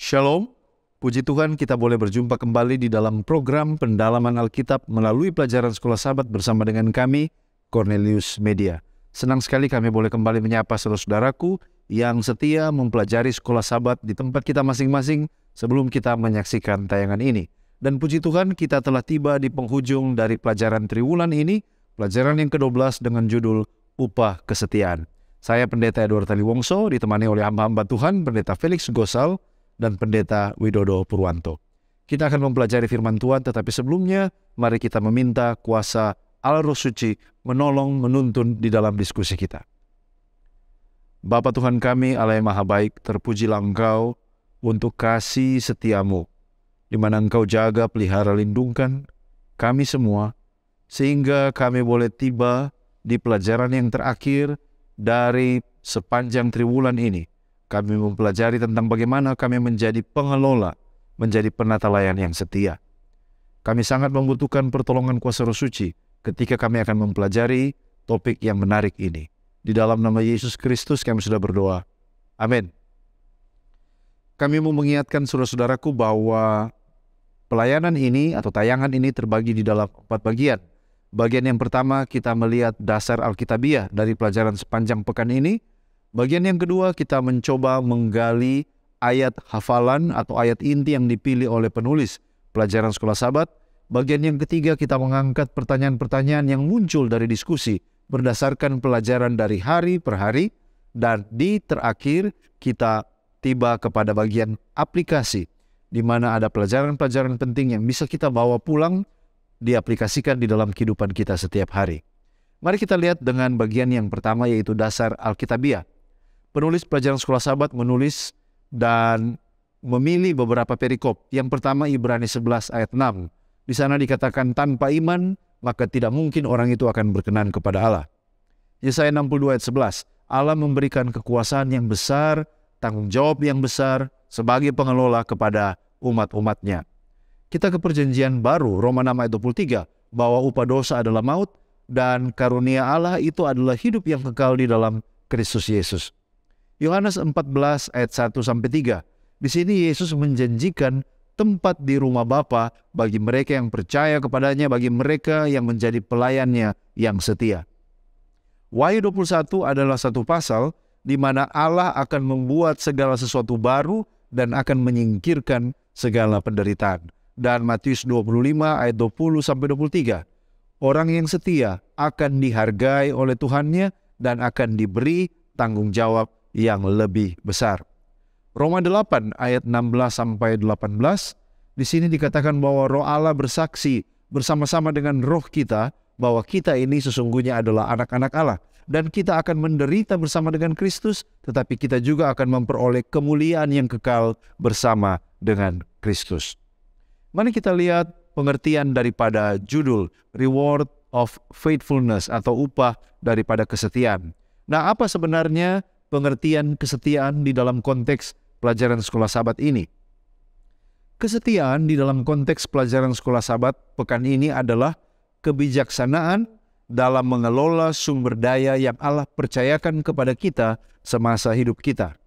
Shalom, puji Tuhan kita boleh berjumpa kembali di dalam program pendalaman Alkitab melalui pelajaran Sekolah Sabat bersama dengan kami, Cornelius Media. Senang sekali kami boleh kembali menyapa saudara-saudaraku yang setia mempelajari Sekolah Sabat di tempat kita masing-masing sebelum kita menyaksikan tayangan ini. Dan puji Tuhan kita telah tiba di penghujung dari pelajaran Triwulan ini, pelajaran yang ke-12 dengan judul Upah Kesetiaan. Saya Pendeta Edward Taliwongso ditemani oleh hamba-hamba Tuhan, Pendeta Felix Gosal, dan Pendeta Widodo Purwanto. Kita akan mempelajari firman Tuhan, tetapi sebelumnya mari kita meminta kuasa Allah Roh Suci menolong, menuntun di dalam diskusi kita. Bapa Tuhan kami, Allah yang Maha Baik, terpujilah Engkau untuk kasih setiamu, di mana Engkau jaga, pelihara, lindungkan kami semua, sehingga kami boleh tiba di pelajaran yang terakhir dari sepanjang Triwulan ini. Kami mempelajari tentang bagaimana kami menjadi pengelola, menjadi penata layan yang setia. Kami sangat membutuhkan pertolongan kuasa Roh Suci ketika kami akan mempelajari topik yang menarik ini. Di dalam nama Yesus Kristus kami sudah berdoa. Amin. Kami mau mengingatkan saudara-saudaraku bahwa pelayanan ini atau tayangan ini terbagi di dalam 4 bagian. Bagian yang pertama kita melihat dasar Alkitabiah dari pelajaran sepanjang pekan ini. Bagian yang kedua kita mencoba menggali ayat hafalan atau ayat inti yang dipilih oleh penulis pelajaran Sekolah Sabat. Bagian yang ketiga kita mengangkat pertanyaan-pertanyaan yang muncul dari diskusi berdasarkan pelajaran dari hari per hari. Dan di terakhir kita tiba kepada bagian aplikasi, di mana ada pelajaran-pelajaran penting yang bisa kita bawa pulang, diaplikasikan di dalam kehidupan kita setiap hari. Mari kita lihat dengan bagian yang pertama, yaitu dasar Alkitabiah. Penulis pelajaran Sekolah Sabat menulis dan memilih beberapa perikop. Yang pertama Ibrani 11 ayat 6. Di sana dikatakan tanpa iman maka tidak mungkin orang itu akan berkenan kepada Allah. Yesaya 62 ayat 11. Allah memberikan kekuasaan yang besar, tanggung jawab yang besar sebagai pengelola kepada umat-umatnya. Kita ke perjanjian baru, Roma 6 ayat 23, bahwa upah dosa adalah maut dan karunia Allah itu adalah hidup yang kekal di dalam Kristus Yesus. Yohanes 14 ayat 1-3. Di sini Yesus menjanjikan tempat di rumah Bapa bagi mereka yang percaya kepadanya, bagi mereka yang menjadi pelayannya yang setia. Wahyu 21 adalah satu pasal di mana Allah akan membuat segala sesuatu baru dan akan menyingkirkan segala penderitaan. Dan Matius 25 ayat 20-23. Orang yang setia akan dihargai oleh Tuhannya dan akan diberi tanggung jawab yang lebih besar. Roma 8 ayat 16-18. Di sini dikatakan bahwa Roh Allah bersaksi bersama-sama dengan roh kita bahwa kita ini sesungguhnya adalah anak-anak Allah dan kita akan menderita bersama dengan Kristus, tetapi kita juga akan memperoleh kemuliaan yang kekal bersama dengan Kristus. Mari kita lihat pengertian daripada judul Reward of Faithfulness atau upah daripada kesetiaan. Nah, apa sebenarnya pengertian kesetiaan di dalam konteks pelajaran Sekolah Sabat ini? Kesetiaan di dalam konteks pelajaran Sekolah Sabat pekan ini adalah kebijaksanaan dalam mengelola sumber daya yang Allah percayakan kepada kita semasa hidup kita.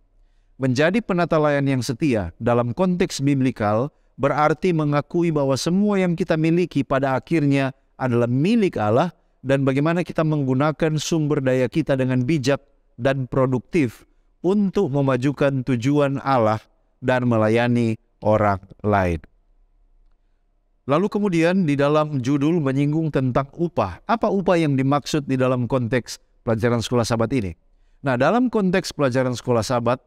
Menjadi penata layan yang setia dalam konteks biblikal berarti mengakui bahwa semua yang kita miliki pada akhirnya adalah milik Allah dan bagaimana kita menggunakan sumber daya kita dengan bijak dan produktif untuk memajukan tujuan Allah dan melayani orang lain. Lalu kemudian di dalam judul menyinggung tentang upah. Apa upah yang dimaksud di dalam konteks pelajaran Sekolah Sabat ini? Nah, dalam konteks pelajaran Sekolah Sabat,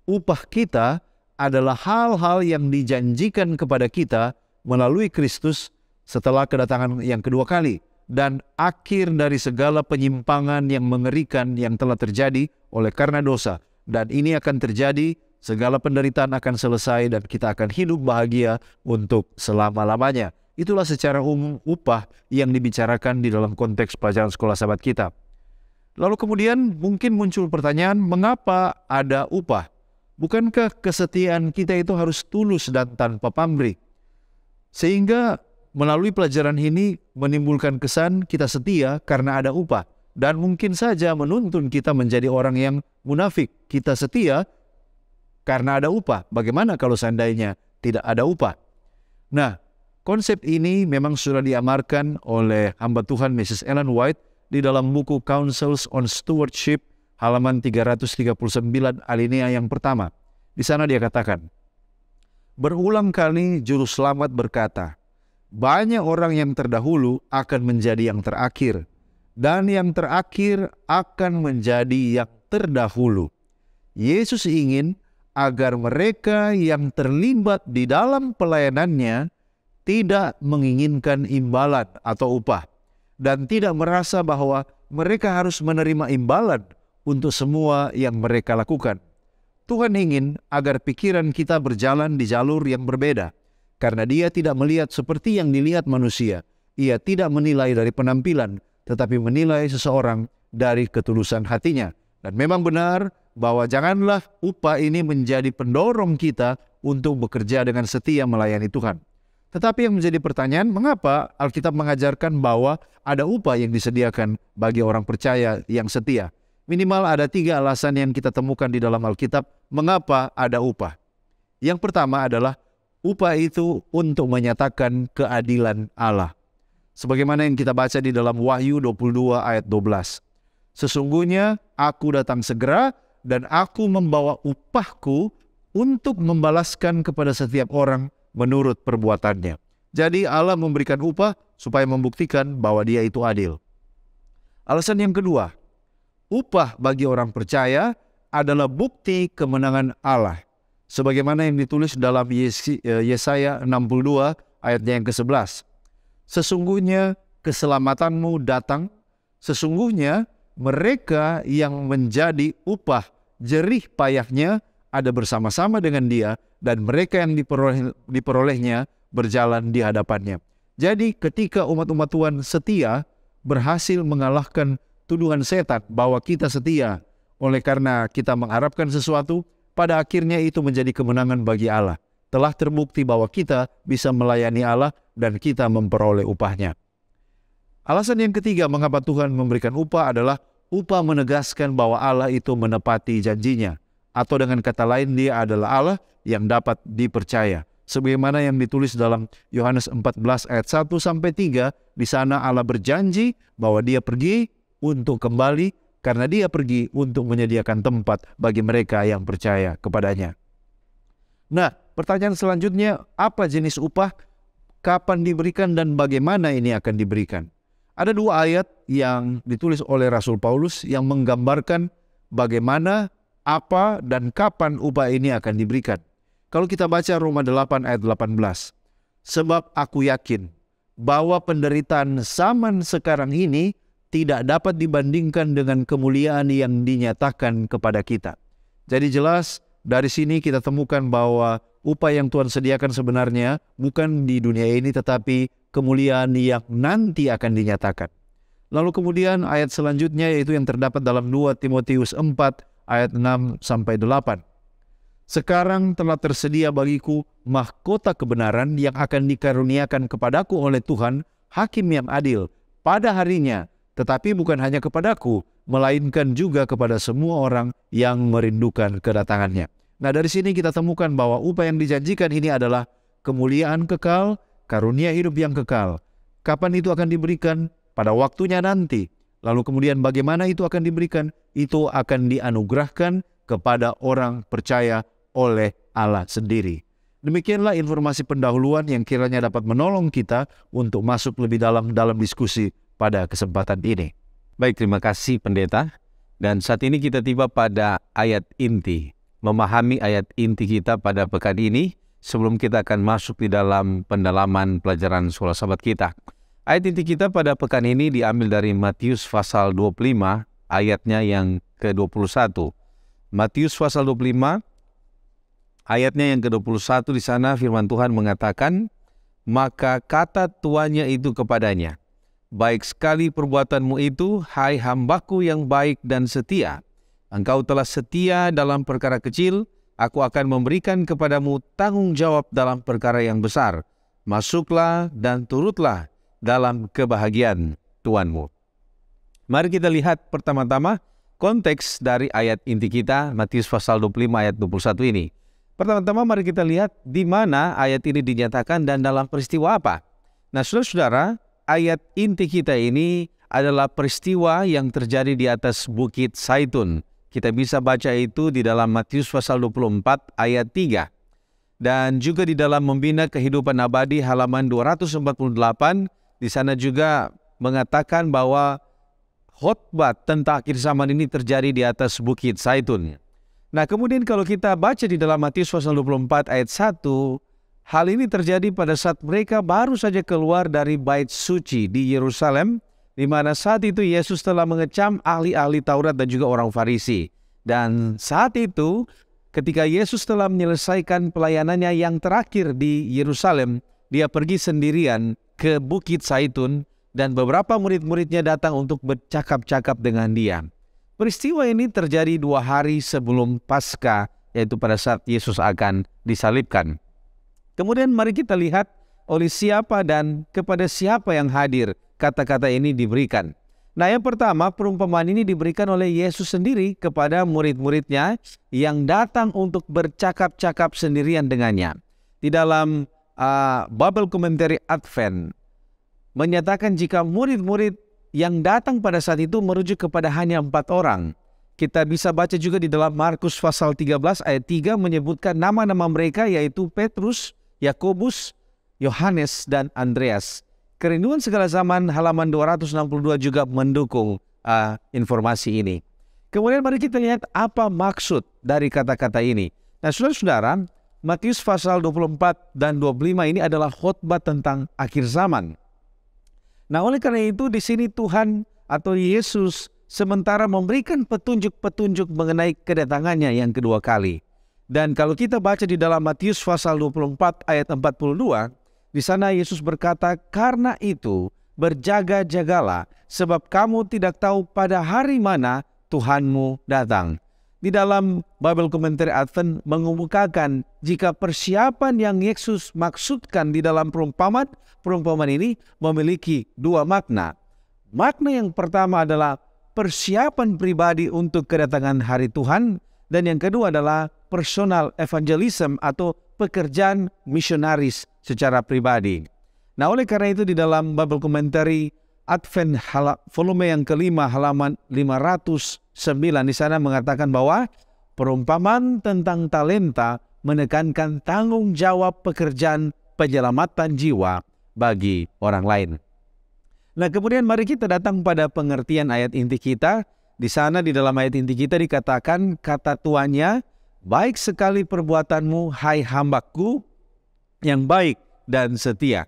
upah kita adalah hal-hal yang dijanjikan kepada kita melalui Kristus setelah kedatangan yang kedua kali. Dan akhir dari segala penyimpangan yang mengerikan yang telah terjadi oleh karena dosa. Dan ini akan terjadi, segala penderitaan akan selesai dan kita akan hidup bahagia untuk selama-lamanya. Itulah secara umum upah yang dibicarakan di dalam konteks pelajaran Sekolah Sabat kita. Lalu kemudian mungkin muncul pertanyaan, mengapa ada upah? Bukankah kesetiaan kita itu harus tulus dan tanpa pamrih? Sehingga melalui pelajaran ini menimbulkan kesan kita setia karena ada upah. Dan mungkin saja menuntun kita menjadi orang yang munafik. Kita setia karena ada upah. Bagaimana kalau seandainya tidak ada upah? Nah, konsep ini memang sudah diamarkan oleh hamba Tuhan Mrs. Ellen White di dalam buku Counsels on Stewardship halaman 339 alinea yang pertama. Di sana dia katakan, berulang kali juru selamat berkata, banyak orang yang terdahulu akan menjadi yang terakhir, dan yang terakhir akan menjadi yang terdahulu. Yesus ingin agar mereka yang terlibat di dalam pelayanannya tidak menginginkan imbalan atau upah, dan tidak merasa bahwa mereka harus menerima imbalan untuk semua yang mereka lakukan. Tuhan ingin agar pikiran kita berjalan di jalur yang berbeda, karena Dia tidak melihat seperti yang dilihat manusia. Ia tidak menilai dari penampilan, tetapi menilai seseorang dari ketulusan hatinya. Dan memang benar bahwa janganlah upah ini menjadi pendorong kita untuk bekerja dengan setia melayani Tuhan. Tetapi yang menjadi pertanyaan, mengapa Alkitab mengajarkan bahwa ada upah yang disediakan bagi orang percaya yang setia? Minimal ada 3 alasan yang kita temukan di dalam Alkitab mengapa ada upah. Yang pertama adalah upah itu untuk menyatakan keadilan Allah. Sebagaimana yang kita baca di dalam Wahyu 22 ayat 12. Sesungguhnya aku datang segera dan aku membawa upahku untuk membalaskan kepada setiap orang menurut perbuatannya. Jadi Allah memberikan upah supaya membuktikan bahwa Dia itu adil. Alasan yang kedua, upah bagi orang percaya adalah bukti kemenangan Allah. Sebagaimana yang ditulis dalam Yesaya 62 ayatnya yang ke-11. Sesungguhnya keselamatanmu datang, sesungguhnya mereka yang menjadi upah jerih payahnya ada bersama-sama dengan Dia, dan mereka yang diperolehnya berjalan di hadapannya. Jadi ketika umat-umat Tuhan setia berhasil mengalahkan tuduhan setan bahwa kita setia oleh karena kita mengharapkan sesuatu, pada akhirnya itu menjadi kemenangan bagi Allah. Telah terbukti bahwa kita bisa melayani Allah dan kita memperoleh upahnya. Alasan yang ketiga mengapa Tuhan memberikan upah adalah upah menegaskan bahwa Allah itu menepati janjinya. Atau dengan kata lain, Dia adalah Allah yang dapat dipercaya. Sebagaimana yang ditulis dalam Yohanes 14 ayat 1-3, di sana Allah berjanji bahwa Dia pergi untuk kembali karena Dia pergi untuk menyediakan tempat bagi mereka yang percaya kepadanya. Nah, pertanyaan selanjutnya, apa jenis upah, kapan diberikan, dan bagaimana ini akan diberikan? Ada 2 ayat yang ditulis oleh Rasul Paulus yang menggambarkan bagaimana, apa, dan kapan upah ini akan diberikan. Kalau kita baca Roma 8 ayat 18, sebab aku yakin bahwa penderitaan zaman sekarang ini tidak dapat dibandingkan dengan kemuliaan yang dinyatakan kepada kita. Jadi jelas dari sini kita temukan bahwa upah yang Tuhan sediakan sebenarnya bukan di dunia ini, tetapi kemuliaan yang nanti akan dinyatakan. Lalu kemudian ayat selanjutnya yaitu yang terdapat dalam 2 Timotius 4 ayat 6-8. Sekarang telah tersedia bagiku mahkota kebenaran yang akan dikaruniakan kepadaku oleh Tuhan, Hakim yang adil, pada harinya, tetapi bukan hanya kepadaku, melainkan juga kepada semua orang yang merindukan kedatangannya. Nah, dari sini kita temukan bahwa upah yang dijanjikan ini adalah kemuliaan kekal, karunia hidup yang kekal. Kapan itu akan diberikan? Pada waktunya nanti. Lalu kemudian bagaimana itu akan diberikan? Itu akan dianugerahkan kepada orang percaya oleh Allah sendiri. Demikianlah informasi pendahuluan yang kiranya dapat menolong kita untuk masuk lebih dalam diskusi pada kesempatan ini. Baik, terima kasih pendeta. Dan saat ini kita tiba pada ayat inti. Memahami ayat inti kita pada pekan ini sebelum kita akan masuk di dalam pendalaman pelajaran sekolah sahabat kita. Ayat inti kita pada pekan ini diambil dari Matius pasal 25 ayatnya yang ke-21. Matius pasal 25 ayatnya yang ke-21, di sana firman Tuhan mengatakan, maka kata tuannya itu kepadanya, baik sekali perbuatanmu itu, hai hambaku yang baik dan setia. Engkau telah setia dalam perkara kecil, aku akan memberikan kepadamu tanggung jawab dalam perkara yang besar. Masuklah dan turutlah dalam kebahagiaan Tuanmu. Mari kita lihat pertama-tama konteks dari ayat inti kita, Matius pasal 25 ayat 21 ini. Pertama-tama mari kita lihat di mana ayat ini dinyatakan dan dalam peristiwa apa. Nah, saudara-saudara, ayat inti kita ini adalah peristiwa yang terjadi di atas Bukit Zaitun. Kita bisa baca itu di dalam Matius pasal 24 ayat 3. Dan juga di dalam Membina Kehidupan Abadi halaman 248, di sana juga mengatakan bahwa khotbah tentang akhir zaman ini terjadi di atas Bukit Zaitun. Nah, kemudian kalau kita baca di dalam Matius pasal 24 ayat 1, hal ini terjadi pada saat mereka baru saja keluar dari bait suci di Yerusalem, di mana saat itu Yesus telah mengecam ahli-ahli Taurat dan juga orang Farisi. Dan saat itu, ketika Yesus telah menyelesaikan pelayanannya yang terakhir di Yerusalem, dia pergi sendirian ke Bukit Zaitun dan beberapa murid-muridnya datang untuk bercakap-cakap dengan dia. Peristiwa ini terjadi 2 hari sebelum Paskah, yaitu pada saat Yesus akan disalibkan. Kemudian mari kita lihat oleh siapa dan kepada siapa yang hadir kata-kata ini diberikan. Nah, yang pertama, perumpamaan ini diberikan oleh Yesus sendiri kepada murid-muridnya yang datang untuk bercakap-cakap sendirian dengannya. Di dalam Bible Commentary Advent menyatakan jika murid-murid yang datang pada saat itu merujuk kepada hanya 4 orang. Kita bisa baca juga di dalam Markus pasal 13 ayat 3 menyebutkan nama-nama mereka yaitu Petrus, Yakobus, Yohanes, dan Andreas. Kerinduan Segala Zaman halaman 262 juga mendukung informasi ini. Kemudian mari kita lihat apa maksud dari kata-kata ini. Nah, saudara-saudara, Matius pasal 24 dan 25 ini adalah khotbah tentang akhir zaman. Nah, oleh karena itu di sini Tuhan atau Yesus sementara memberikan petunjuk-petunjuk mengenai kedatangannya yang kedua kali. Dan kalau kita baca di dalam Matius pasal 24 ayat 42, di sana Yesus berkata, "Karena itu berjaga-jagalah, sebab kamu tidak tahu pada hari mana Tuhanmu datang." Di dalam Bible Commentary Advent mengemukakan jika persiapan yang Yesus maksudkan di dalam perumpamaan ini memiliki 2 makna. Makna yang pertama adalah persiapan pribadi untuk kedatangan hari Tuhan, dan yang kedua adalah personal evangelism atau pekerjaan misionaris secara pribadi. Nah, oleh karena itu di dalam Bible Commentary Advent volume yang kelima halaman 509 di sana mengatakan bahwa perumpamaan tentang talenta menekankan tanggung jawab pekerjaan penyelamatan jiwa bagi orang lain. Nah, kemudian mari kita datang pada pengertian ayat inti kita. Di sana di dalam ayat inti kita dikatakan kata tuannya, "Baik sekali perbuatanmu, hai hambaku yang baik dan setia."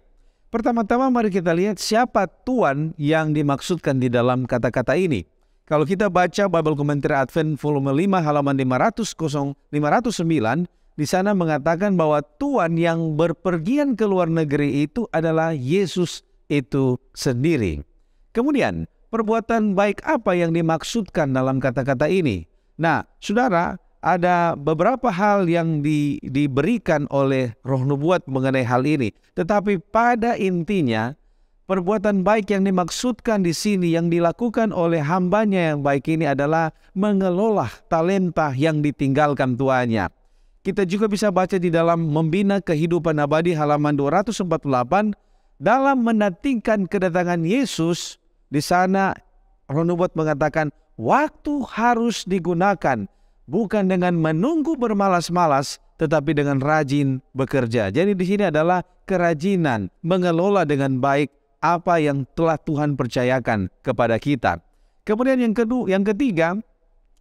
Pertama-tama mari kita lihat siapa Tuan yang dimaksudkan di dalam kata-kata ini. Kalau kita baca Bible Commentary Advent volume 5 halaman 509, di sana mengatakan bahwa Tuan yang berpergian ke luar negeri itu adalah Yesus itu sendiri. Kemudian, perbuatan baik apa yang dimaksudkan dalam kata-kata ini? Nah, saudara, ada beberapa hal yang diberikan oleh Roh Nubuat mengenai hal ini. Tetapi pada intinya, perbuatan baik yang dimaksudkan di sini yang dilakukan oleh hambanya yang baik ini adalah mengelola talenta yang ditinggalkan tuannya. Kita juga bisa baca di dalam Membina Kehidupan Abadi halaman 248, dalam menantikan kedatangan Yesus, di sana Roh Nubuat mengatakan waktu harus digunakan bukan dengan menunggu bermalas-malas, tetapi dengan rajin bekerja. Jadi di sini adalah kerajinan mengelola dengan baik apa yang telah Tuhan percayakan kepada kita. Kemudian yang ketiga,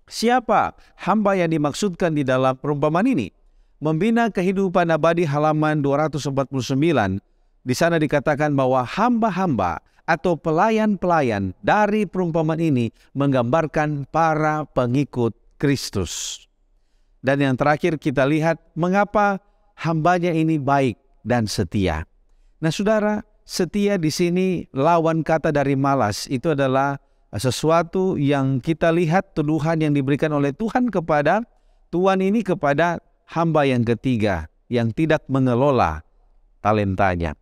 siapa hamba yang dimaksudkan di dalam perumpamaan ini? Membina Kehidupan Abadi halaman 249. Di sana dikatakan bahwa hamba-hamba atau pelayan-pelayan dari perumpamaan ini menggambarkan para pengikut Kristus. Dan yang terakhir kita lihat mengapa hambanya ini baik dan setia. Nah, saudara, setia di sini lawan kata dari malas. Itu adalah sesuatu yang kita lihat tuduhan yang diberikan oleh Tuhan kepada Tuhan ini kepada hamba yang ketiga yang tidak mengelola talentanya.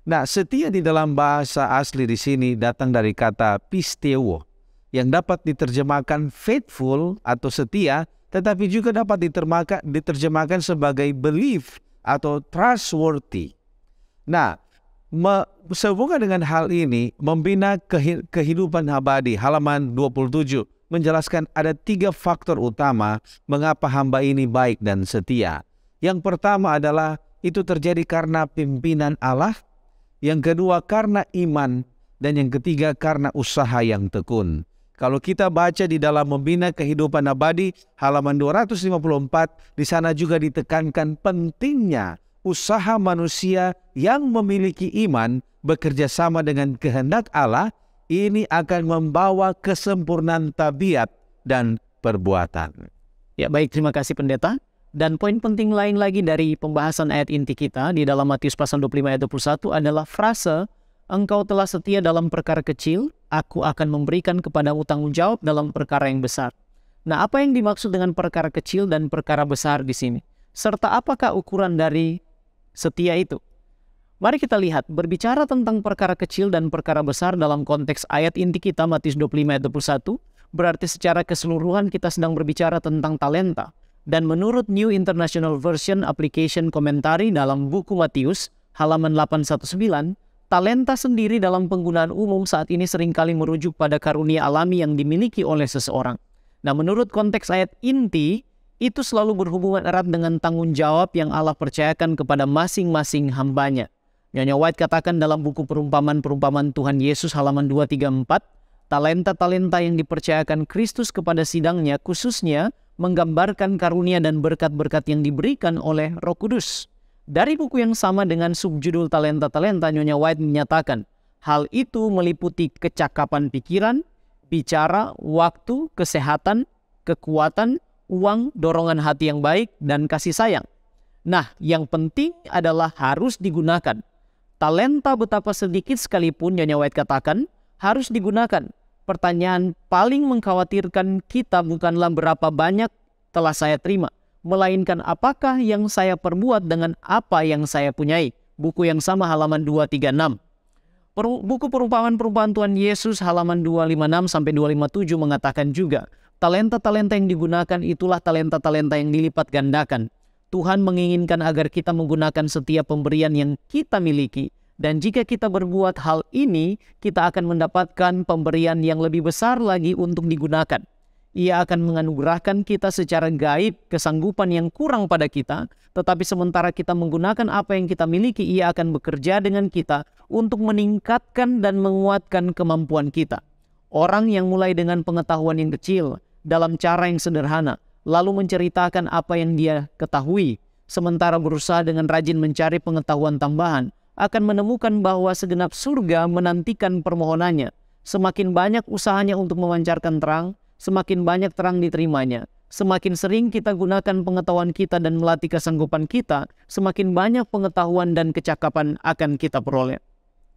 Nah, setia di dalam bahasa asli di sini datang dari kata pisteuo. yang dapat diterjemahkan faithful atau setia, tetapi juga dapat diterjemahkan sebagai belief atau trustworthy. Nah, sehubungan dengan hal ini, membina kehidupan abadi, halaman 27, menjelaskan ada 3 faktor utama mengapa hamba ini baik dan setia. Yang pertama adalah itu terjadi karena pimpinan Allah, yang kedua karena iman, dan yang ketiga karena usaha yang tekun. Kalau kita baca di dalam membina kehidupan abadi, halaman 254, di sana juga ditekankan pentingnya usaha manusia yang memiliki iman bekerja sama dengan kehendak Allah. Ini akan membawa kesempurnaan tabiat dan perbuatan. Ya baik, terima kasih pendeta. Dan poin penting lain lagi dari pembahasan ayat inti kita di dalam Matius pasal 25 ayat 21 adalah frase, engkau telah setia dalam perkara kecil, aku akan memberikan kepadamu tanggung jawab dalam perkara yang besar. Nah, apa yang dimaksud dengan perkara kecil dan perkara besar di sini? Serta apakah ukuran dari setia itu? Mari kita lihat, berbicara tentang perkara kecil dan perkara besar dalam konteks ayat inti kita Matius 25 ayat 21, berarti secara keseluruhan kita sedang berbicara tentang talenta. Dan menurut New International Version Application Commentary dalam buku Matius, halaman 819, talenta sendiri dalam penggunaan umum saat ini seringkali merujuk pada karunia alami yang dimiliki oleh seseorang. Nah, menurut konteks ayat inti, itu selalu berhubungan erat dengan tanggung jawab yang Allah percayakan kepada masing-masing hambanya. Nyonya White katakan dalam buku perumpamaan Tuhan Yesus halaman 234, talenta-talenta yang dipercayakan Kristus kepada sidangnya khususnya menggambarkan karunia dan berkat-berkat yang diberikan oleh Roh Kudus. Dari buku yang sama dengan subjudul talenta-talenta, Nyonya White menyatakan, hal itu meliputi kecakapan pikiran, bicara, waktu, kesehatan, kekuatan, uang, dorongan hati yang baik, dan kasih sayang. Nah, yang penting adalah harus digunakan. Talenta betapa sedikit sekalipun, Nyonya White katakan, harus digunakan. Pertanyaan paling mengkhawatirkan kita bukanlah berapa banyak telah saya terima, melainkan apakah yang saya perbuat dengan apa yang saya punyai. Buku yang sama halaman 236. Buku perumpamaan Tuhan Yesus halaman 256 sampai 257 mengatakan juga, talenta-talenta yang digunakan itulah talenta-talenta yang dilipat gandakan. Tuhan menginginkan agar kita menggunakan setiap pemberian yang kita miliki. Dan jika kita berbuat hal ini, kita akan mendapatkan pemberian yang lebih besar lagi untuk digunakan. Ia akan menganugerahkan kita secara gaib kesanggupan yang kurang pada kita, tetapi sementara kita menggunakan apa yang kita miliki, ia akan bekerja dengan kita untuk meningkatkan dan menguatkan kemampuan kita. Orang yang mulai dengan pengetahuan yang kecil, dalam cara yang sederhana, lalu menceritakan apa yang dia ketahui, sementara berusaha dengan rajin mencari pengetahuan tambahan, akan menemukan bahwa segenap surga menantikan permohonannya. Semakin banyak usahanya untuk memancarkan terang, semakin banyak terang diterimanya. Semakin sering kita gunakan pengetahuan kita dan melatih kesanggupan kita, semakin banyak pengetahuan dan kecakapan akan kita peroleh.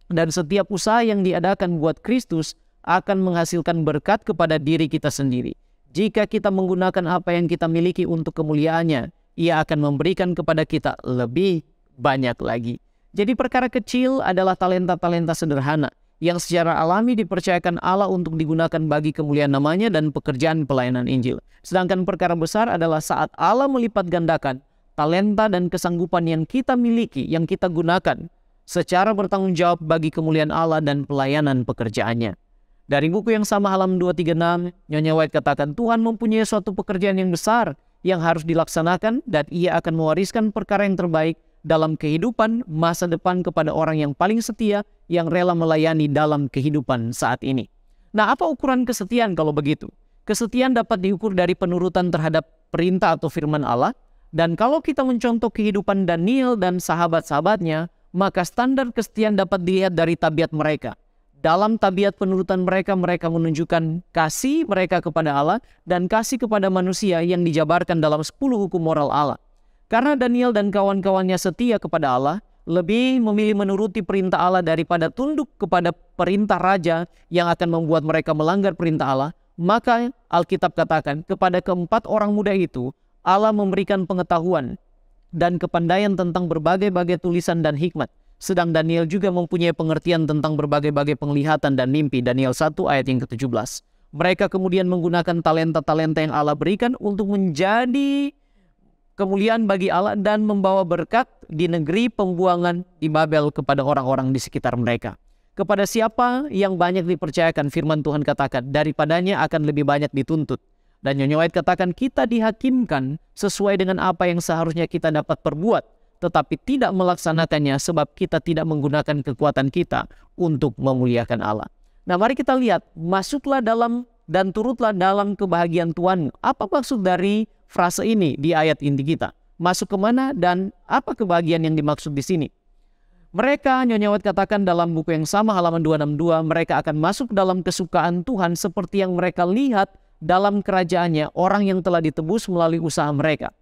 Dan setiap usaha yang diadakan buat Kristus akan menghasilkan berkat kepada diri kita sendiri. Jika kita menggunakan apa yang kita miliki untuk kemuliaannya, ia akan memberikan kepada kita lebih banyak lagi. Jadi perkara kecil adalah talenta-talenta sederhana yang secara alami dipercayakan Allah untuk digunakan bagi kemuliaan namanya dan pekerjaan pelayanan Injil. Sedangkan perkara besar adalah saat Allah melipat gandakan talenta dan kesanggupan yang kita miliki, yang kita gunakan secara bertanggung jawab bagi kemuliaan Allah dan pelayanan pekerjaannya. Dari buku yang sama halaman 236, Nyonya White katakan Tuhan mempunyai suatu pekerjaan yang besar yang harus dilaksanakan dan ia akan mewariskan perkara yang terbaik dalam kehidupan masa depan kepada orang yang paling setia yang rela melayani dalam kehidupan saat ini. Nah, apa ukuran kesetiaan kalau begitu? Kesetiaan dapat diukur dari penurutan terhadap perintah atau firman Allah, dan kalau kita mencontoh kehidupan Daniel dan sahabat-sahabatnya, maka standar kesetiaan dapat dilihat dari tabiat mereka. Dalam tabiat penurutan mereka, mereka menunjukkan kasih mereka kepada Allah dan kasih kepada manusia yang dijabarkan dalam 10 hukum moral Allah. Karena Daniel dan kawan-kawannya setia kepada Allah, lebih memilih menuruti perintah Allah daripada tunduk kepada perintah raja yang akan membuat mereka melanggar perintah Allah, maka Alkitab katakan kepada keempat orang muda itu, Allah memberikan pengetahuan dan kepandaian tentang berbagai-bagai tulisan dan hikmat. Sedang Daniel juga mempunyai pengertian tentang berbagai-bagai penglihatan dan mimpi. Daniel 1 ayat yang ke-17. Mereka kemudian menggunakan talenta-talenta yang Allah berikan untuk menjadi kemuliaan bagi Allah dan membawa berkat di negeri pembuangan di Babel kepada orang-orang di sekitar mereka. Kepada siapa yang banyak dipercayakan, firman Tuhan katakan, daripadanya akan lebih banyak dituntut. Dan Nyonya White katakan, kita dihakimkan sesuai dengan apa yang seharusnya kita dapat perbuat, tetapi tidak melaksanakannya sebab kita tidak menggunakan kekuatan kita untuk memuliakan Allah. Nah, mari kita lihat, masuklah dalam dan turutlah dalam kebahagiaan Tuhanmu. Apa maksud dari frase ini di ayat inti kita? Masuk kemana dan apa kebahagiaan yang dimaksud di sini? Mereka, Nyonya White katakan dalam buku yang sama halaman 262, mereka akan masuk dalam kesukaan Tuhan seperti yang mereka lihat dalam kerajaannya, orang yang telah ditebus melalui usaha mereka.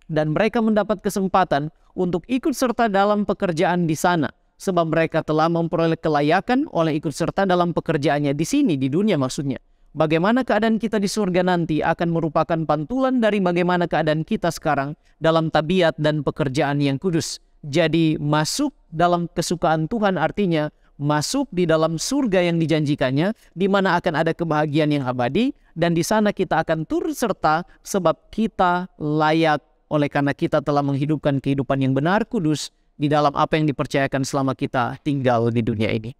Dan mereka mendapat kesempatan untuk ikut serta dalam pekerjaan di sana, sebab mereka telah memperoleh kelayakan oleh ikut serta dalam pekerjaannya di sini, di dunia maksudnya. Bagaimana keadaan kita di surga nanti akan merupakan pantulan dari bagaimana keadaan kita sekarang dalam tabiat dan pekerjaan yang kudus. Jadi masuk dalam kesukaan Tuhan artinya masuk di dalam surga yang dijanjikannya, di mana akan ada kebahagiaan yang abadi, dan di sana kita akan turut serta sebab kita layak oleh karena kita telah menghidupkan kehidupan yang benar, kudus, di dalam apa yang dipercayakan selama kita tinggal di dunia ini.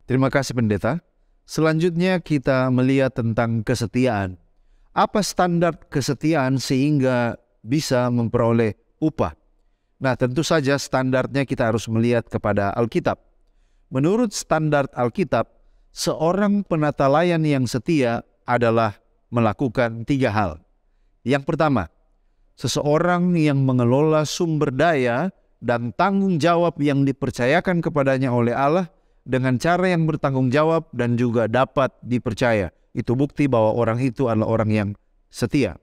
Terima kasih pendeta. Selanjutnya kita melihat tentang kesetiaan. Apa standar kesetiaan sehingga bisa memperoleh upah? Nah, tentu saja standarnya kita harus melihat kepada Alkitab. Menurut standar Alkitab, seorang penata layan yang setia adalah melakukan 3 hal. Yang pertama, seseorang yang mengelola sumber daya dan tanggung jawab yang dipercayakan kepadanya oleh Allah dengan cara yang bertanggung jawab dan juga dapat dipercaya. Itu bukti bahwa orang itu adalah orang yang setia.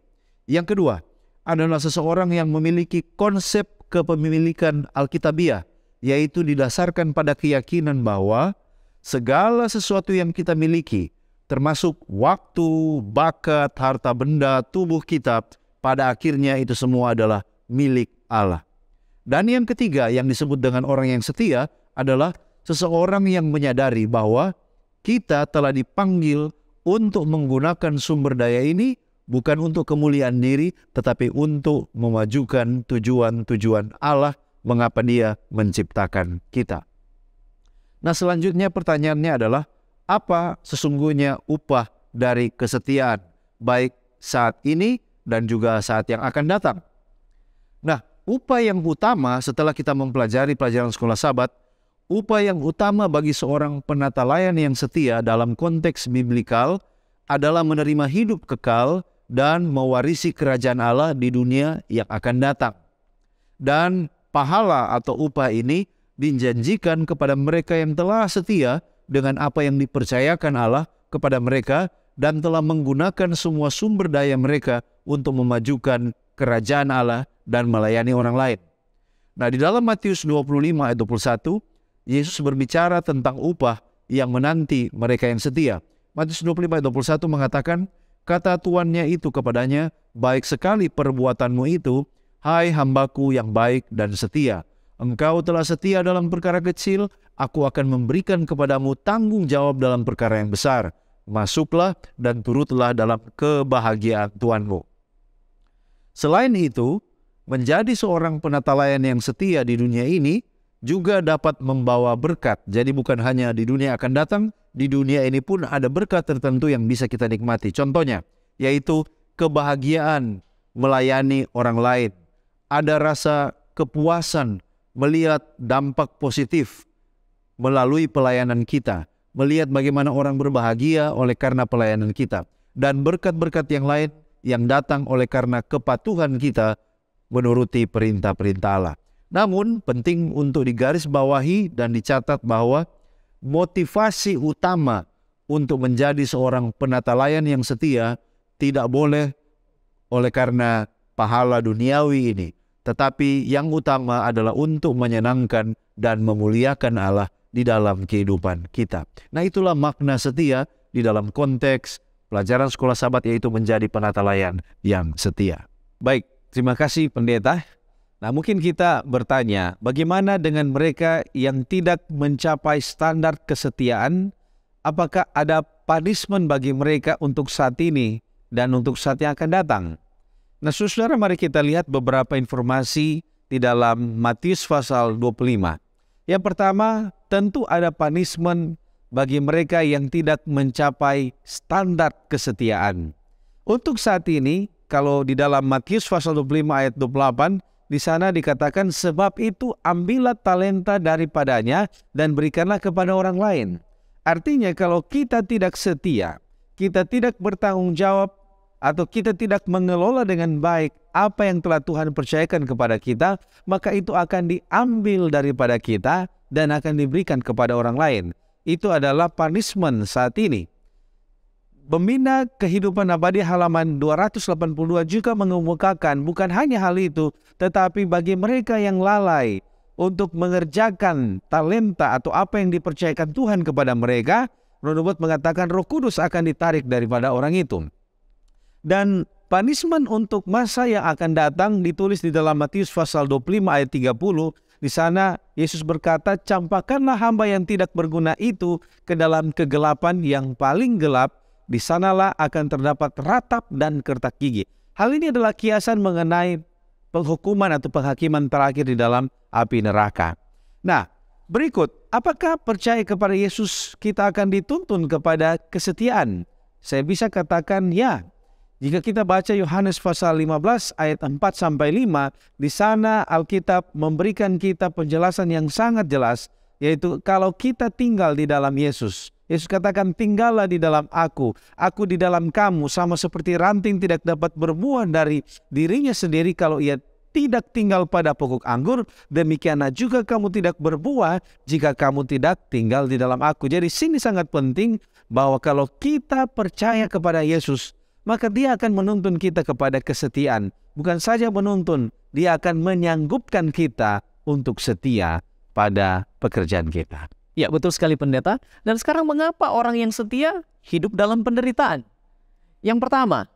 Yang kedua adalah seseorang yang memiliki konsep kepemilikan Alkitabiah, yaitu didasarkan pada keyakinan bahwa segala sesuatu yang kita miliki, termasuk waktu, bakat, harta benda, tubuh kita, pada akhirnya itu semua adalah milik Allah. Dan yang ketiga yang disebut dengan orang yang setia adalah seseorang yang menyadari bahwa kita telah dipanggil untuk menggunakan sumber daya ini bukan untuk kemuliaan diri, tetapi untuk memajukan tujuan-tujuan Allah, mengapa Dia menciptakan kita. Nah, selanjutnya pertanyaannya adalah, apa sesungguhnya upah dari kesetiaan, baik saat ini dan juga saat yang akan datang? Nah, upah yang utama setelah kita mempelajari pelajaran sekolah Sabat, upah yang utama bagi seorang penata layan yang setia dalam konteks biblikal adalah menerima hidup kekal dan mewarisi kerajaan Allah di dunia yang akan datang. Dan pahala atau upah ini dijanjikan kepada mereka yang telah setia dengan apa yang dipercayakan Allah kepada mereka dan telah menggunakan semua sumber daya mereka untuk memajukan kerajaan Allah dan melayani orang lain. Nah, di dalam Matius 25 ayat 21, Yesus berbicara tentang upah yang menanti mereka yang setia. Matius 25 ayat 21 mengatakan, kata tuannya itu kepadanya, baik sekali perbuatanmu itu, hai hambaku yang baik dan setia. Engkau telah setia dalam perkara kecil, aku akan memberikan kepadamu tanggung jawab dalam perkara yang besar. Masuklah dan turutlah dalam kebahagiaan Tuanmu. Selain itu, menjadi seorang penata layan yang setia di dunia ini juga dapat membawa berkat. Jadi bukan hanya di dunia akan datang, di dunia ini pun ada berkat tertentu yang bisa kita nikmati. Contohnya, yaitu kebahagiaan melayani orang lain. Ada rasa kepuasan melihat dampak positif melalui pelayanan kita. Melihat bagaimana orang berbahagia oleh karena pelayanan kita. Dan berkat-berkat yang lain yang datang oleh karena kepatuhan kita menuruti perintah-perintah Allah. Namun penting untuk digarisbawahi dan dicatat bahwa motivasi utama untuk menjadi seorang penata layan yang setia tidak boleh oleh karena pahala duniawi ini. Tetapi yang utama adalah untuk menyenangkan dan memuliakan Allah di dalam kehidupan kita. Nah, itulah makna setia di dalam konteks pelajaran sekolah Sabat, yaitu menjadi penata layan yang setia. Baik, terima kasih pendeta. Nah, mungkin kita bertanya, bagaimana dengan mereka yang tidak mencapai standar kesetiaan? Apakah ada punishment bagi mereka untuk saat ini dan untuk saat yang akan datang. Nah, saudara, mari kita lihat beberapa informasi di dalam Matius pasal 25. Yang pertama, tentu ada punishment bagi mereka yang tidak mencapai standar kesetiaan. Untuk saat ini, kalau di dalam Matius pasal 25 ayat 28, di sana dikatakan, sebab itu ambillah talenta daripadanya dan berikanlah kepada orang lain. Artinya kalau kita tidak setia, kita tidak bertanggung jawab, atau kita tidak mengelola dengan baik apa yang telah Tuhan percayakan kepada kita, maka itu akan diambil daripada kita dan akan diberikan kepada orang lain. Itu adalah punishment saat ini. Pembina Kehidupan Abadi halaman 282 juga mengemukakan bukan hanya hal itu, tetapi bagi mereka yang lalai untuk mengerjakan talenta atau apa yang dipercayakan Tuhan kepada mereka, Roh mengatakan Roh Kudus akan ditarik daripada orang itu. Dan punishment untuk masa yang akan datang ditulis di dalam Matius pasal 25 ayat 30. Di sana Yesus berkata, campakkanlah hamba yang tidak berguna itu ke dalam kegelapan yang paling gelap, di sanalah akan terdapat ratap dan kertak gigi. Hal ini adalah kiasan mengenai penghukuman atau penghakiman terakhir di dalam api neraka. Nah, berikut, apakah percaya kepada Yesus kita akan dituntun kepada kesetiaan? Saya bisa katakan ya. Jika kita baca Yohanes pasal 15 ayat 4-5, di sana Alkitab memberikan kita penjelasan yang sangat jelas, yaitu kalau kita tinggal di dalam Yesus. Yesus katakan, tinggallah di dalam aku di dalam kamu, sama seperti ranting tidak dapat berbuah dari dirinya sendiri kalau ia tidak tinggal pada pokok anggur, demikianlah juga kamu tidak berbuah jika kamu tidak tinggal di dalam aku. Jadi sini sangat penting bahwa kalau kita percaya kepada Yesus, maka dia akan menuntun kita kepada kesetiaan. Bukan saja menuntun, dia akan menyanggupkan kita untuk setia pada pekerjaan kita. Ya, betul sekali pendeta. Dan sekarang mengapa orang yang setia hidup dalam penderitaan? Yang pertama,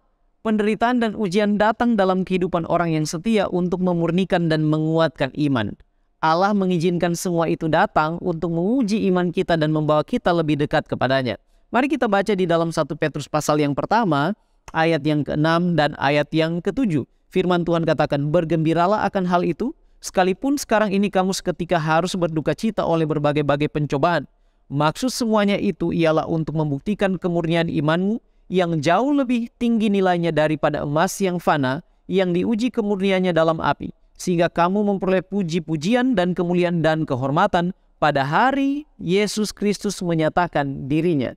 penderitaan dan ujian datang dalam kehidupan orang yang setia untuk memurnikan dan menguatkan iman. Allah mengizinkan semua itu datang untuk menguji iman kita dan membawa kita lebih dekat kepadanya. Mari kita baca di dalam 1 Petrus pasal yang pertama, ayat yang ke-6 dan ayat yang ke-7. Firman Tuhan katakan, bergembiralah akan hal itu, sekalipun sekarang ini kamu seketika harus berduka cita oleh berbagai-bagai pencobaan. Maksud semuanya itu ialah untuk membuktikan kemurnian imanmu yang jauh lebih tinggi nilainya daripada emas yang fana, yang diuji kemurniannya dalam api, sehingga kamu memperoleh puji-pujian dan kemuliaan dan kehormatan pada hari Yesus Kristus menyatakan dirinya.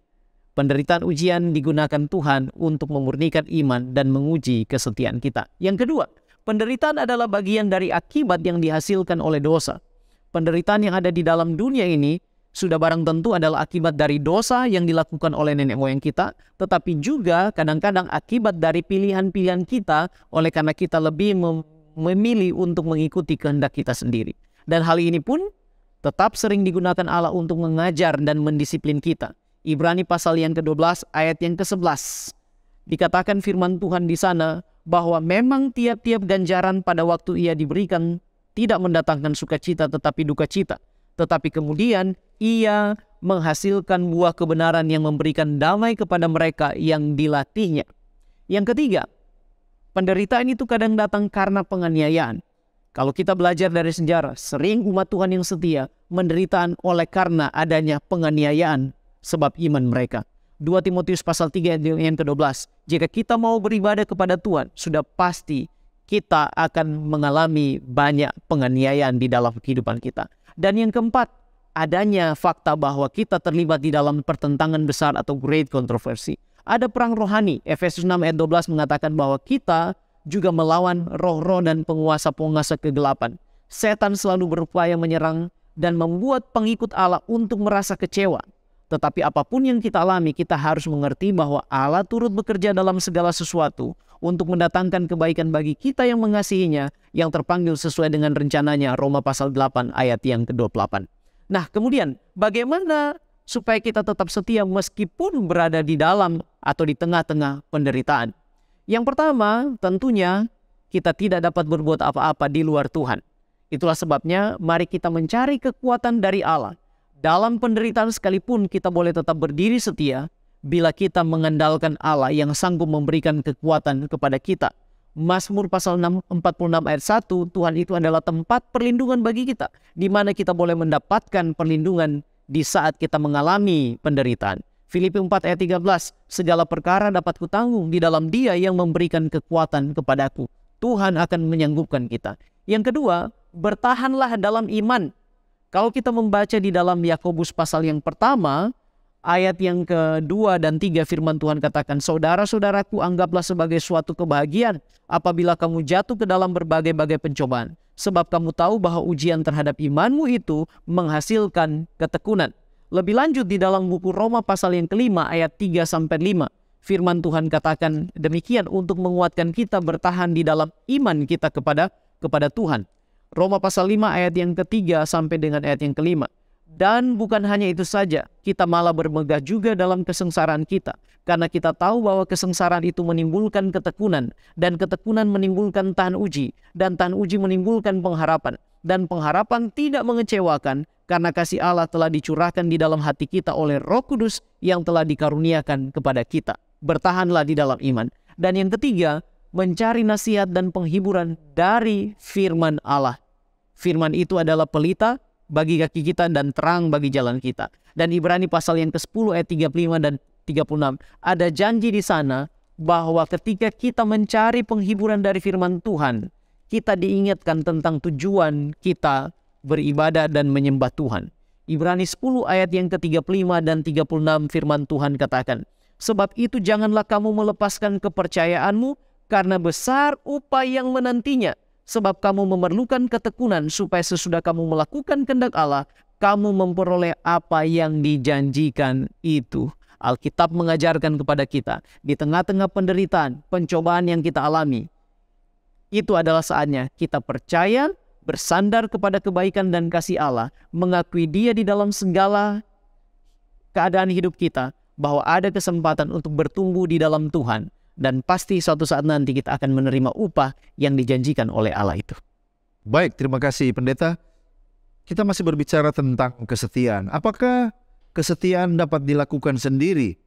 Penderitaan ujian digunakan Tuhan untuk memurnikan iman dan menguji kesetiaan kita. Yang kedua, penderitaan adalah bagian dari akibat yang dihasilkan oleh dosa. Penderitaan yang ada di dalam dunia ini sudah barang tentu adalah akibat dari dosa yang dilakukan oleh nenek moyang kita, tetapi juga kadang-kadang akibat dari pilihan-pilihan kita oleh karena kita lebih memilih untuk mengikuti kehendak kita sendiri. Dan hal ini pun tetap sering digunakan Allah untuk mengajar dan mendisiplin kita. Ibrani pasal yang ke-12 ayat yang ke-11. Dikatakan firman Tuhan di sana bahwa memang tiap-tiap ganjaran pada waktu ia diberikan tidak mendatangkan sukacita tetapi duka cita. Tetapi kemudian ia menghasilkan buah kebenaran yang memberikan damai kepada mereka yang dilatihnya. Yang ketiga, penderitaan itu kadang datang karena penganiayaan. Kalau kita belajar dari sejarah, sering umat Tuhan yang setia menderitaan oleh karena adanya penganiayaan sebab iman mereka. 2 Timotius pasal 3 yang ke-12. Jika kita mau beribadah kepada Tuhan, sudah pasti kita akan mengalami banyak penganiayaan di dalam kehidupan kita. Dan yang keempat, adanya fakta bahwa kita terlibat di dalam pertentangan besar atau great controversy. Ada perang rohani. Efesus 6 ayat 12 mengatakan bahwa kita juga melawan roh-roh dan penguasa-penguasa kegelapan. Setan selalu berupaya menyerang dan membuat pengikut Allah untuk merasa kecewa. Tetapi apapun yang kita alami, kita harus mengerti bahwa Allah turut bekerja dalam segala sesuatu untuk mendatangkan kebaikan bagi kita yang mengasihinya, yang terpanggil sesuai dengan rencananya. Roma pasal 8 ayat yang ke-28. Nah, kemudian bagaimana supaya kita tetap setia meskipun berada di dalam atau di tengah-tengah penderitaan? Yang pertama, tentunya kita tidak dapat berbuat apa-apa di luar Tuhan. Itulah sebabnya mari kita mencari kekuatan dari Allah. Dalam penderitaan sekalipun kita boleh tetap berdiri setia bila kita mengandalkan Allah yang sanggup memberikan kekuatan kepada kita. Mazmur pasal 46 ayat 1, Tuhan itu adalah tempat perlindungan bagi kita, di mana kita boleh mendapatkan perlindungan di saat kita mengalami penderitaan. Filipi 4 ayat 13, segala perkara dapat kutanggung di dalam Dia yang memberikan kekuatan kepadaku. Tuhan akan menyanggupkan kita. Yang kedua, bertahanlah dalam iman. Kalau kita membaca di dalam Yakobus pasal yang pertama, ayat yang kedua dan tiga, firman Tuhan katakan, saudara-saudaraku, anggaplah sebagai suatu kebahagiaan apabila kamu jatuh ke dalam berbagai-bagai pencobaan. Sebab kamu tahu bahwa ujian terhadap imanmu itu menghasilkan ketekunan. Lebih lanjut di dalam buku Roma pasal yang kelima ayat 3-5. Firman Tuhan katakan demikian untuk menguatkan kita bertahan di dalam iman kita kepada Tuhan. Roma pasal 5 ayat yang ketiga sampai dengan ayat yang kelima. Dan bukan hanya itu saja, kita malah bermegah juga dalam kesengsaraan kita. Karena kita tahu bahwa kesengsaraan itu menimbulkan ketekunan. Dan ketekunan menimbulkan tahan uji. Dan tahan uji menimbulkan pengharapan. Dan pengharapan tidak mengecewakan, karena kasih Allah telah dicurahkan di dalam hati kita oleh Roh Kudus yang telah dikaruniakan kepada kita. Bertahanlah di dalam iman. Dan yang ketiga, mencari nasihat dan penghiburan dari firman Allah. Firman itu adalah pelita bagi kaki kita dan terang bagi jalan kita. Dan Ibrani pasal yang ke-10 ayat 35 dan 36. Ada janji di sana bahwa ketika kita mencari penghiburan dari firman Tuhan, kita diingatkan tentang tujuan kita beribadah dan menyembah Tuhan. Ibrani 10 ayat yang ke-35 dan 36 firman Tuhan katakan, sebab itu janganlah kamu melepaskan kepercayaanmu, karena besar upah yang menantinya. Sebab kamu memerlukan ketekunan supaya sesudah kamu melakukan kehendak Allah, kamu memperoleh apa yang dijanjikan itu. Alkitab mengajarkan kepada kita, di tengah-tengah penderitaan, pencobaan yang kita alami, itu adalah saatnya kita percaya, bersandar kepada kebaikan dan kasih Allah, mengakui Dia di dalam segala keadaan hidup kita, bahwa ada kesempatan untuk bertumbuh di dalam Tuhan. Dan pasti suatu saat nanti kita akan menerima upah yang dijanjikan oleh Allah itu. Baik, terima kasih pendeta. Kita masih berbicara tentang kesetiaan. Apakah kesetiaan dapat dilakukan sendiri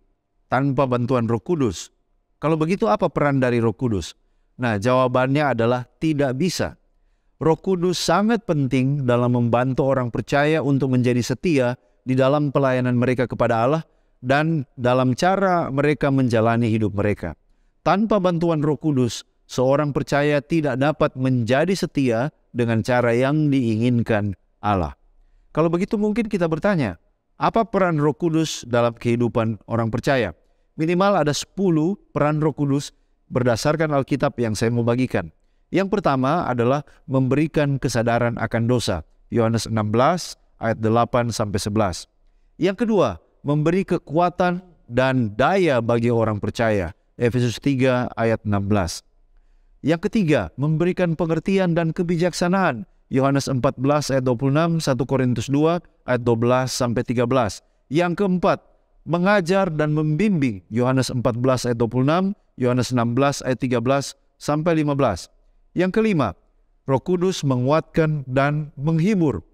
tanpa bantuan Roh Kudus? Kalau begitu apa peran dari Roh Kudus? Nah, jawabannya adalah tidak bisa. Roh Kudus sangat penting dalam membantu orang percaya untuk menjadi setia di dalam pelayanan mereka kepada Allah dan dalam cara mereka menjalani hidup mereka. Tanpa bantuan Roh Kudus, seorang percaya tidak dapat menjadi setia dengan cara yang diinginkan Allah. Kalau begitu mungkin kita bertanya, apa peran Roh Kudus dalam kehidupan orang percaya? Minimal ada 10 peran Roh Kudus berdasarkan Alkitab yang saya mau bagikan. Yang pertama adalah memberikan kesadaran akan dosa. Yohanes 16 ayat 8-11. Yang kedua, memberi kekuatan dan daya bagi orang percaya. Efesus 3 ayat 16. Yang ketiga, memberikan pengertian dan kebijaksanaan. Yohanes 14 ayat 26, 1 Korintus 2 ayat 12-13. Yang keempat, mengajar dan membimbing. Yohanes 14 ayat 26, Yohanes 16 ayat 13-15. Yang kelima, Roh Kudus menguatkan dan menghibur.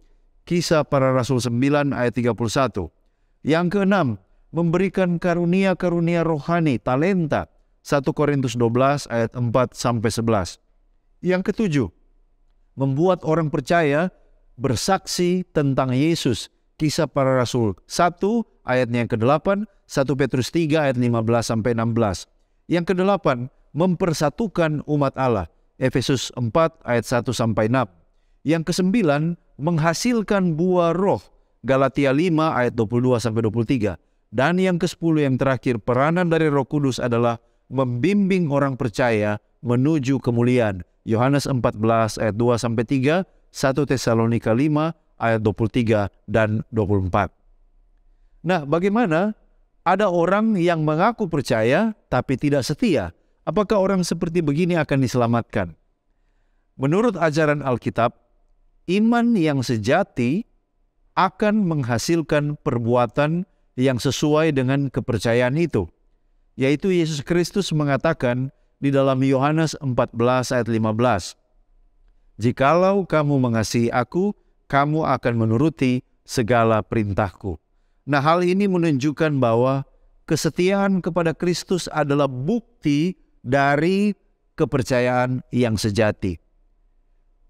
Kisah Para Rasul 9 ayat 31. Yang keenam, memberikan karunia-karunia rohani, talenta. 1 Korintus 12 ayat 4-11. Yang ketujuh, membuat orang percaya bersaksi tentang Yesus. Kisah Para Rasul 1 ayatnya yang ke-8, 1 Petrus 3 ayat 15-16. Yang ke-8, mempersatukan umat Allah. Efesus 4 ayat 1-6. Yang ke-9, menghasilkan buah roh. Galatia 5 ayat 22-23. Dan yang ke-10 yang terakhir, peranan dari Roh Kudus adalah membimbing orang percaya menuju kemuliaan. Yohanes 14 ayat 2-3, 1 Tesalonika 5 ayat 23 dan 24. Nah, bagaimana ada orang yang mengaku percaya tapi tidak setia? Apakah orang seperti begini akan diselamatkan? Menurut ajaran Alkitab, iman yang sejati akan menghasilkan perbuatan yang sesuai dengan kepercayaan itu. Yaitu Yesus Kristus mengatakan di dalam Yohanes 14 ayat 15. Jikalau kamu mengasihi aku, kamu akan menuruti segala perintahku. Nah, hal ini menunjukkan bahwa kesetiaan kepada Kristus adalah bukti dari kepercayaan yang sejati.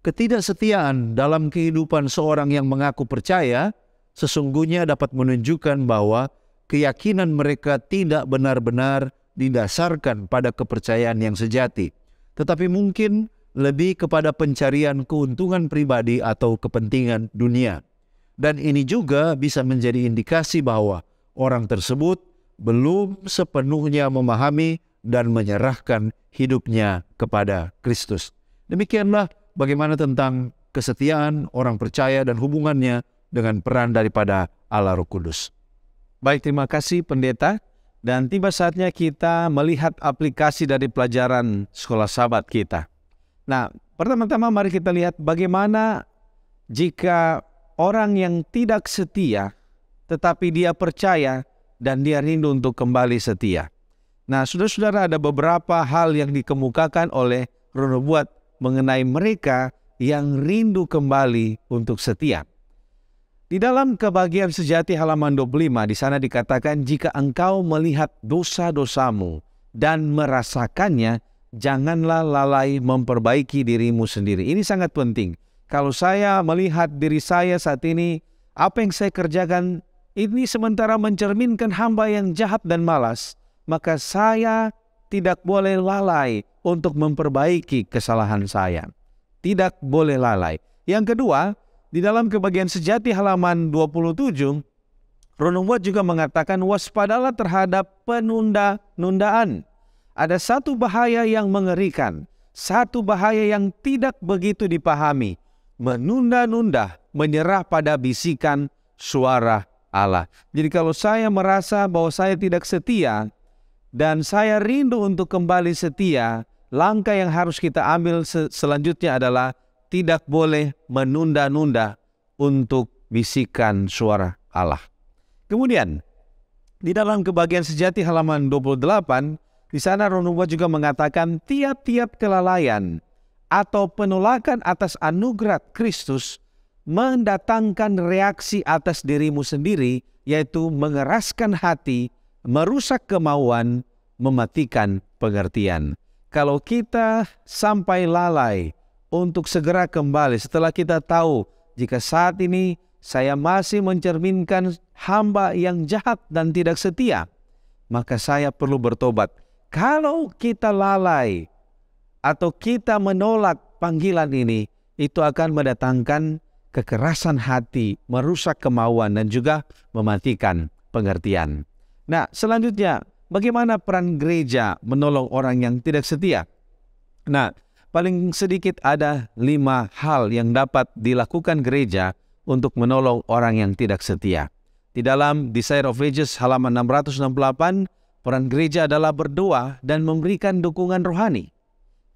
Ketidaksetiaan dalam kehidupan seorang yang mengaku percaya sesungguhnya dapat menunjukkan bahwa keyakinan mereka tidak benar-benar didasarkan pada kepercayaan yang sejati, tetapi mungkin lebih kepada pencarian keuntungan pribadi atau kepentingan dunia. Dan ini juga bisa menjadi indikasi bahwa orang tersebut belum sepenuhnya memahami dan menyerahkan hidupnya kepada Kristus. Demikianlah bagaimana tentang kesetiaan orang percaya dan hubungannya dengan peran daripada Allah Roh Kudus. Baik, terima kasih pendeta. Dan tiba saatnya kita melihat aplikasi dari pelajaran sekolah sahabat kita. Nah, pertama-tama mari kita lihat bagaimana jika orang yang tidak setia, tetapi dia percaya dan dia rindu untuk kembali setia. Nah, saudara-saudara, ada beberapa hal yang dikemukakan oleh Roh Nubuat mengenai mereka yang rindu kembali untuk setia. Di dalam Kebahagiaan Sejati halaman 25, di sana dikatakan, jika engkau melihat dosa-dosamu dan merasakannya, janganlah lalai memperbaiki dirimu sendiri. Ini sangat penting. Kalau saya melihat diri saya saat ini, apa yang saya kerjakan ini sementara mencerminkan hamba yang jahat dan malas, maka saya tidak boleh lalai untuk memperbaiki kesalahan saya. Tidak boleh lalai. Yang kedua, di dalam Kebahagiaan Sejati halaman 27, Roh Nubuat juga mengatakan, waspadalah terhadap penunda-nundaan. Ada satu bahaya yang mengerikan, satu bahaya yang tidak begitu dipahami. Menunda-nunda, menyerah pada bisikan suara Allah. Jadi kalau saya merasa bahwa saya tidak setia dan saya rindu untuk kembali setia, langkah yang harus kita ambil selanjutnya adalah tidak boleh menunda-nunda untuk bisikan suara Allah. Kemudian, di dalam Kebahagiaan Sejati halaman 28, di sana Roh Nubuat juga mengatakan tiap-tiap kelalaian atau penolakan atas anugerah Kristus mendatangkan reaksi atas dirimu sendiri, yaitu mengeraskan hati, merusak kemauan, mematikan pengertian. Kalau kita sampai lalai untuk segera kembali setelah kita tahu jika saat ini saya masih mencerminkan hamba yang jahat dan tidak setia, maka saya perlu bertobat. Kalau kita lalai atau kita menolak panggilan ini, itu akan mendatangkan kekerasan hati, merusak kemauan, dan juga mematikan pengertian. Nah, selanjutnya, bagaimana peran gereja menolong orang yang tidak setia? Nah, paling sedikit ada 5 hal yang dapat dilakukan gereja untuk menolong orang yang tidak setia. Di dalam Desire of Ages halaman 668, peran gereja adalah berdoa dan memberikan dukungan rohani.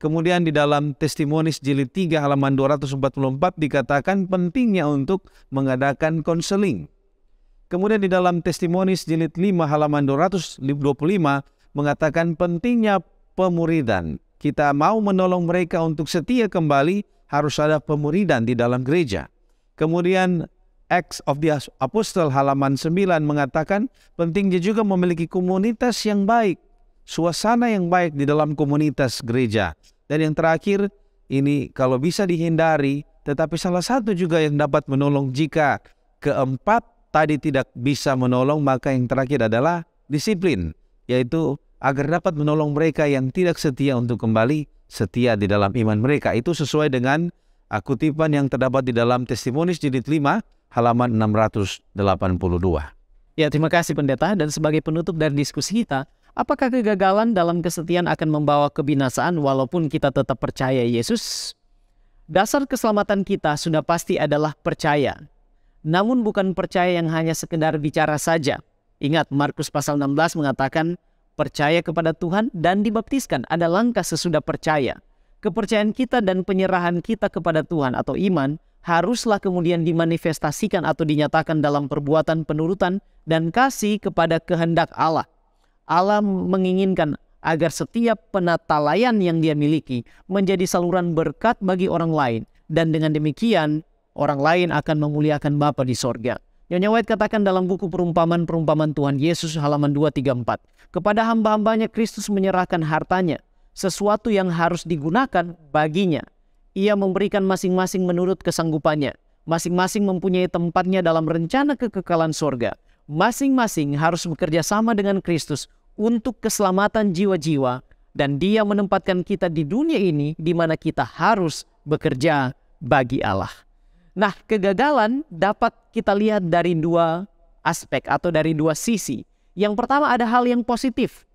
Kemudian di dalam Testimonies jilid 3 halaman 244 dikatakan pentingnya untuk mengadakan konseling. Kemudian di dalam Testimonies jilid 5 halaman 225 mengatakan pentingnya pemuridan. Kita mau menolong mereka untuk setia kembali, harus ada pemuridan di dalam gereja. Kemudian Acts of the Apostle halaman 9 mengatakan pentingnya juga memiliki komunitas yang baik, suasana yang baik di dalam komunitas gereja. Dan yang terakhir, ini kalau bisa dihindari, tetapi salah satu juga yang dapat menolong jika keempat tadi tidak bisa menolong, maka yang terakhir adalah disiplin, yaitu agar dapat menolong mereka yang tidak setia untuk kembali setia di dalam iman mereka. Itu sesuai dengan kutipan yang terdapat di dalam Testimonies jilid 5 halaman 682. Ya, terima kasih pendeta. Dan sebagai penutup dari diskusi kita, apakah kegagalan dalam kesetiaan akan membawa kebinasaan walaupun kita tetap percaya Yesus? Dasar keselamatan kita sudah pasti adalah percaya. Namun bukan percaya yang hanya sekedar bicara saja. Ingat, Markus pasal 16 mengatakan, percaya kepada Tuhan dan dibaptiskan ada langkah sesudah percaya. Kepercayaan kita dan penyerahan kita kepada Tuhan atau iman haruslah kemudian dimanifestasikan atau dinyatakan dalam perbuatan penurutan dan kasih kepada kehendak Allah. Allah menginginkan agar setiap penatalayan yang dia miliki menjadi saluran berkat bagi orang lain, dan dengan demikian orang lain akan memuliakan Bapa di sorga. Nyonya White katakan dalam buku perumpamaan Tuhan Yesus halaman 234, kepada hamba-hambanya Kristus menyerahkan hartanya, sesuatu yang harus digunakan baginya. Ia memberikan masing-masing menurut kesanggupannya. Masing-masing mempunyai tempatnya dalam rencana kekekalan sorga. Masing-masing harus bekerja sama dengan Kristus untuk keselamatan jiwa-jiwa, dan Dia menempatkan kita di dunia ini di mana kita harus bekerja bagi Allah. Nah, kegagalan dapat kita lihat dari dua aspek atau dari dua sisi. Yang pertama ada hal yang positif.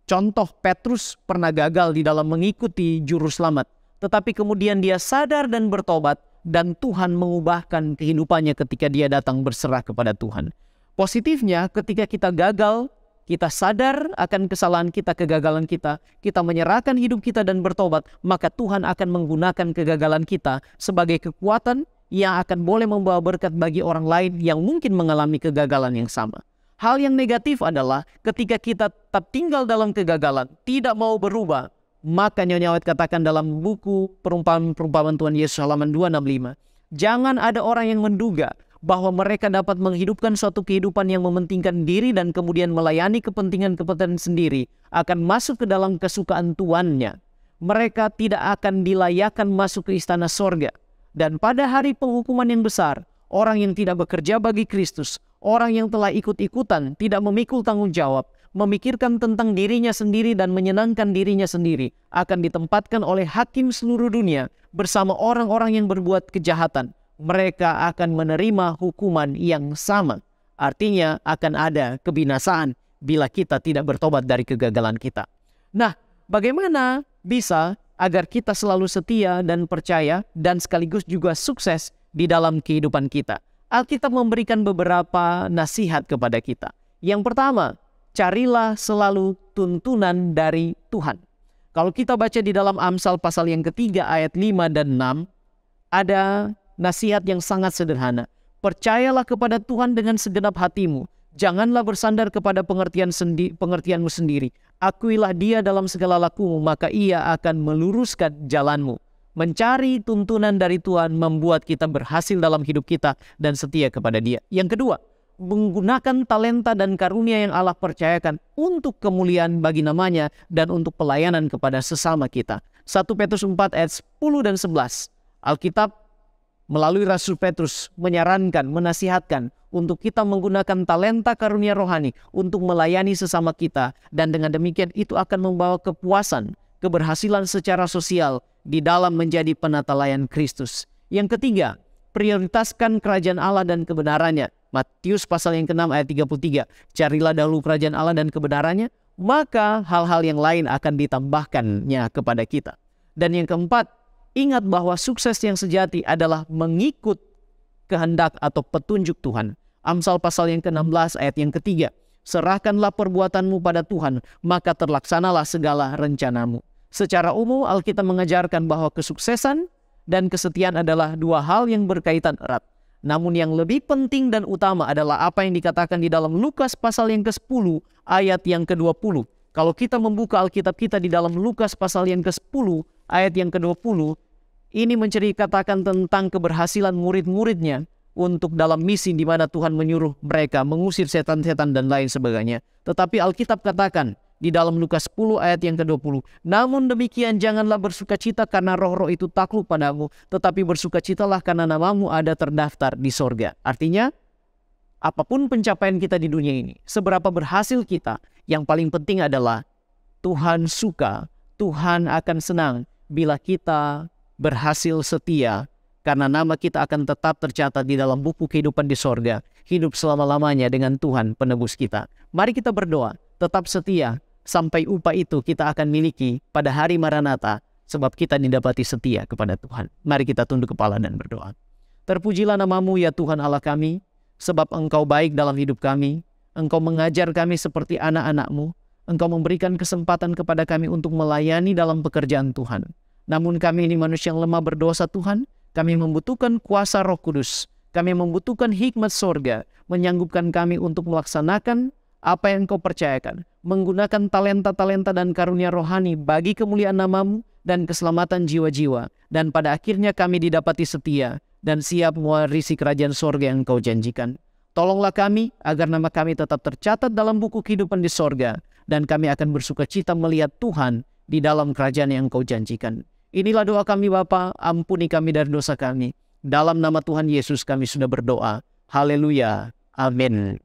Contoh, Petrus pernah gagal di dalam mengikuti juru selamat, tetapi kemudian dia sadar dan bertobat, dan Tuhan mengubahkan kehidupannya ketika dia datang berserah kepada Tuhan. Positifnya, ketika kita gagal, kita sadar akan kesalahan kita, kegagalan kita menyerahkan hidup kita dan bertobat, maka Tuhan akan menggunakan kegagalan kita sebagai kekuatan yang akan boleh membawa berkat bagi orang lain yang mungkin mengalami kegagalan yang sama. Hal yang negatif adalah ketika kita tetap tinggal dalam kegagalan, tidak mau berubah, maka Nyonya White katakan dalam buku perumpamaan Tuhan Yesus halaman 265, jangan ada orang yang menduga bahwa mereka dapat menghidupkan suatu kehidupan yang mementingkan diri dan kemudian melayani kepentingan-kepentingan sendiri akan masuk ke dalam kesukaan Tuannya. Mereka tidak akan dilayakkan masuk ke istana sorga. Dan pada hari penghukuman yang besar, orang yang tidak bekerja bagi Kristus, orang yang telah ikut-ikutan, tidak memikul tanggung jawab, memikirkan tentang dirinya sendiri dan menyenangkan dirinya sendiri, akan ditempatkan oleh hakim seluruh dunia bersama orang-orang yang berbuat kejahatan. Mereka akan menerima hukuman yang sama. Artinya akan ada kebinasaan bila kita tidak bertobat dari kegagalan kita. Nah, bagaimana bisa agar kita selalu setia dan percaya dan sekaligus juga sukses di dalam kehidupan kita? Alkitab memberikan beberapa nasihat kepada kita. Yang pertama, carilah selalu tuntunan dari Tuhan. Kalau kita baca di dalam Amsal pasal yang ketiga ayat 5 dan 6, ada nasihat yang sangat sederhana. Percayalah kepada Tuhan dengan segenap hatimu. Janganlah bersandar kepada pengertianmu sendiri. Akuilah Dia dalam segala lakumu, maka Ia akan meluruskan jalanmu. Mencari tuntunan dari Tuhan membuat kita berhasil dalam hidup kita dan setia kepada Dia. Yang kedua, menggunakan talenta dan karunia yang Allah percayakan untuk kemuliaan bagi namanya dan untuk pelayanan kepada sesama kita. 1 Petrus 4 ayat 10 dan 11. Alkitab melalui Rasul Petrus menyarankan, menasihatkan untuk kita menggunakan talenta karunia rohani untuk melayani sesama kita, dan dengan demikian itu akan membawa kepuasan, keberhasilan secara sosial di dalam menjadi penata layan Kristus. Yang ketiga, prioritaskan kerajaan Allah dan kebenarannya. Matius pasal yang ke-6 ayat 33. Carilah dahulu kerajaan Allah dan kebenarannya, maka hal-hal yang lain akan ditambahkannya kepada kita. Dan yang keempat, ingat bahwa sukses yang sejati adalah mengikut kehendak atau petunjuk Tuhan. Amsal pasal yang ke-16 ayat yang ketiga. Serahkanlah perbuatanmu pada Tuhan, maka terlaksanalah segala rencanamu. Secara umum, Alkitab mengajarkan bahwa kesuksesan dan kesetiaan adalah dua hal yang berkaitan erat. Namun yang lebih penting dan utama adalah apa yang dikatakan di dalam Lukas pasal yang ke-10 ayat yang ke-20. Kalau kita membuka Alkitab kita di dalam Lukas pasal yang ke-10 ayat yang ke-20, ini menceritakan tentang keberhasilan murid-muridnya untuk dalam misi di mana Tuhan menyuruh mereka mengusir setan-setan dan lain sebagainya. Tetapi Alkitab katakan di dalam Lukas 10 ayat yang ke-20, namun demikian janganlah bersukacita karena roh-roh itu takluk padamu, tetapi bersukacitalah karena namamu ada terdaftar di sorga. Artinya, apapun pencapaian kita di dunia ini, seberapa berhasil kita, yang paling penting adalah Tuhan suka, Tuhan akan senang bila kita berhasil setia, karena nama kita akan tetap tercatat di dalam buku kehidupan di sorga, hidup selama-lamanya dengan Tuhan penebus kita. Mari kita berdoa, tetap setia, sampai upah itu kita akan miliki pada hari Maranatha, sebab kita didapati setia kepada Tuhan. Mari kita tunduk kepala dan berdoa. Terpujilah namamu ya Tuhan Allah kami, sebab Engkau baik dalam hidup kami. Engkau mengajar kami seperti anak-anak-Mu. Engkau memberikan kesempatan kepada kami untuk melayani dalam pekerjaan Tuhan. Namun kami ini manusia yang lemah berdosa Tuhan. Kami membutuhkan kuasa Roh Kudus. Kami membutuhkan hikmat sorga, menyanggupkan kami untuk melaksanakan apa yang Kau percayakan, menggunakan talenta-talenta dan karunia rohani bagi kemuliaan namamu dan keselamatan jiwa-jiwa. Dan pada akhirnya kami didapati setia dan siap mewarisi kerajaan sorga yang Kau janjikan. Tolonglah kami agar nama kami tetap tercatat dalam buku kehidupan di sorga, dan kami akan bersuka cita melihat Tuhan di dalam kerajaan yang Engkau janjikan. Inilah doa kami Bapa, ampuni kami dari dosa kami. Dalam nama Tuhan Yesus kami sudah berdoa. Haleluya. Amin.